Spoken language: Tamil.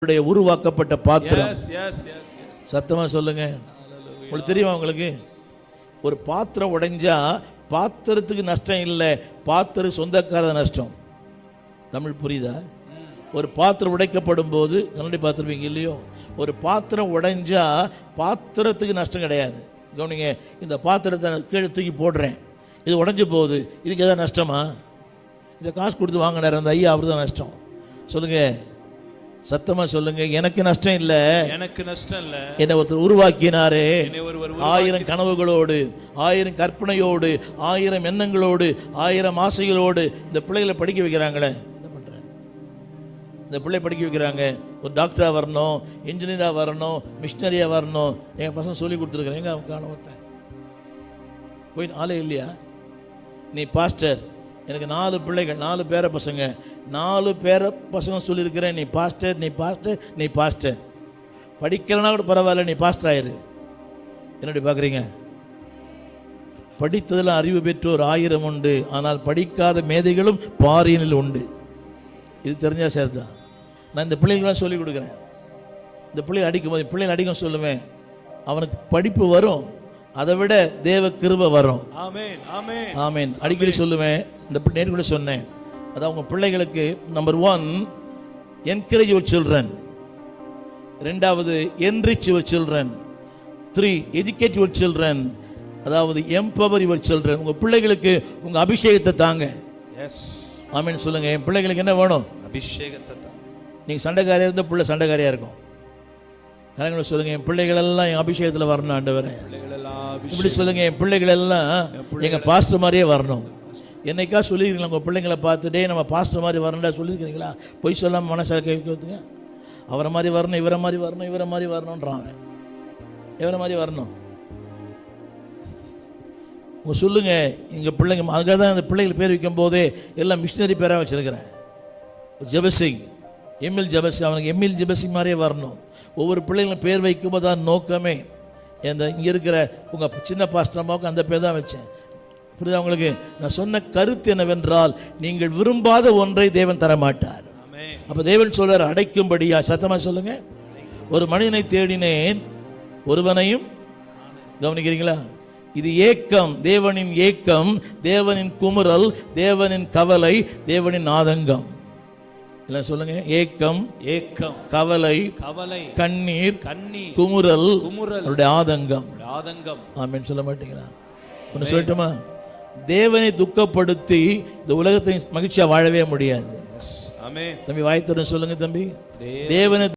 உருவாக்கப்பட்ட பாத்திரம். சத்தமா சொல்லுங்க. உங்களுக்கு தெரியுமா? உங்களுக்கு ஒரு பாத்திரம் உடைஞ்சா பாத்திரத்துக்கு நஷ்டம் இல்லை, பாத்திரம் சொந்தக்கார நஷ்டம். தமிழ் புரியுதா? ஒரு பாத்திரம் உடைக்கப்படும் போது கண்ணாடி பார்த்துருப்பீங்க இல்லையோ, ஒரு பாத்திரம் உடைஞ்சா பாத்திரத்துக்கு நஷ்டம் கிடையாது. கவனிங்க, இந்த பாத்திரத்தை கீழே தூக்கி போடுறேன், இது உடைஞ்சு போகுது, இதுக்கு எதாவது நஷ்டமா? இதை காசு கொடுத்து வாங்கினார் அந்த ஐயா, அவர் தான் நஷ்டம். சொல்லுங்க, சத்தமா சொல்லுங்க. எனக்கு நஷ்டம் இல்லை, எனக்கு நஷ்டம் இல்லை. என்னை ஒருத்தர் உருவாக்கினாரே, 1000 கனவுகளோடு, 1000 கற்பனையோடு, 1000 எண்ணங்களோடு, 1000 ஆசைகளோடு இந்த பிள்ளைகளை படிக்க வைக்கிறாங்களே. என்ன பண்றேன்? இந்த பிள்ளை படிக்க வைக்கிறாங்க. ஒரு டாக்டரா வரணும், இன்ஜினியரா வரணும், மிஷினரியா வரணும். என் பசங்க சொல்லி கொடுத்துருக்குறேன். எங்க காண ஒருத்தன் போய் ஆளே இல்லையா? நீ பாஸ்டர், எனக்கு 4 பிள்ளைகள், 4 பேர பசங்க, 4 பேர பசங்க சொல்லியிருக்கிறேன். நீ பாஸ்டர், நீ பாஸ்டர், நீ பாஸ்டர். படிக்கலனா கூட பரவாயில்ல, நீ பாஸ்டர் ஆயிரு. என்னடி பார்க்குறீங்க? படித்ததில் அறிவு பெற்றோர் 1000 உண்டு, ஆனால் படிக்காத மேதைகளும் பாரினில் உண்டு. இது தெரிஞ்சா சார் தான். நான் இந்த பிள்ளைகள்லாம் சொல்லிக் கொடுக்குறேன். இந்த பிள்ளைகள் அடிக்கும் போது, பிள்ளைகள் அடிக்கும் சொல்லுவேன், அவனுக்கு படிப்பு வரும், அதை விட தேவ கிருபை வரும். ஆமென், ஆமென், ஆமென். அடிக்கடி சொல்லுவேன். இந்த நேற்று கூட சொன்னேன். அதாவது உங்கள் பிள்ளைகளுக்கு நம்பர் 1 என்கரேஜ் யுவர் சில்ட்ரன், 2வது enrich your children, 3 educate your children, அதாவது எம்பவர் யுவர் சில்ட்ரன். உங்கள் பிள்ளைகளுக்கு உங்கள் அபிஷேகத்தை தாங்க. எஸ், ஆமென் சொல்லுங்க. என் பிள்ளைகளுக்கு என்ன வேணும்? அபிஷேகத்தை தான். நீங்கள் சண்டைக்காரியாக இருந்தால் பிள்ளை சண்டைக்காரியாக இருக்கும். கரங்களை சொல்லுங்க, என் பிள்ளைகள் எல்லாம் என் அபிஷேகத்தில் வரணும் ஆண்டவரே. இப்படி சொல்லுங்க, என் பிள்ளைகள் எல்லாம் எங்க பாஸ்டர் மாதிரியே வரணும். என்னைக்கா சொல்லியிருக்கீங்களா உங்கள் பிள்ளைங்களை பார்த்துட்டே நம்ம பாஸ்டர் மாதிரி வரணும்டா சொல்லியிருக்கிறீங்களா? பொய் சொல்லாமல் மனசில் கேட்குறதுங்க. அவரை மாதிரி வரணும், இவரை மாதிரி வரணும், இவரை மாதிரி வரணுன்றாங்க. இவரை மாதிரி வரணும் உங்க சொல்லுங்க. எங்கள் பிள்ளைங்க அதுக்காக தான் அந்த பிள்ளைகள் பேர் வைக்கும் போதே எல்லாம் மிஷினரி பேராக வச்சிருக்கிறேன். ஜெபசிங், எம்எல் ஜெபசிங், அவனுக்கு எம்எல் ஜெபசிங் மாதிரியே வரணும். ஒவ்வொரு பிள்ளைங்களும் பேர் வைக்கும்போது தான் நோக்கமே. இந்த இங்கே இருக்கிற உங்கள் சின்ன பாஸ்டர்மாவுக்கு அந்த பேர் தான் வச்சேன். புரியுதா உங்களுக்கு? நான் சொன்ன கருத்து என்னவென்றால், நீங்கள் விரும்பாத ஒன்றை தேவன் தர மாட்டார். அப்போ தேவன் சொல்றார், அடைக்கும்படியா. சத்தமா சொல்லுங்க. ஒரு மனிதனை தேடினேன், ஒருவனையும். கவனிக்கிறீங்களா? இது ஏக்கம், தேவனின் ஏக்கம், தேவனின் குமுறல், தேவனின் கவலை, தேவனின் ஆதங்கம். எல்லாம் சொல்லுங்க. ஏக்கம், ஏக்கம், கவலை, கவலை, கண்ணீர், கண்ணீர், குமுறல், குமுறல், அவருடைய ஆதங்கம், ஆதங்கம். ஆமென் சொல்ல மாட்டீங்களா? ஒன்று சொல்லட்டுமா? தேவனை துக்கப்படுத்தி இந்த உலகத்தை மகிழ்ச்சியா வாழவே முடியாது. ஆமென். தம்பி வாய் திறந்து சொல்லுங்க தம்பி. தேவனை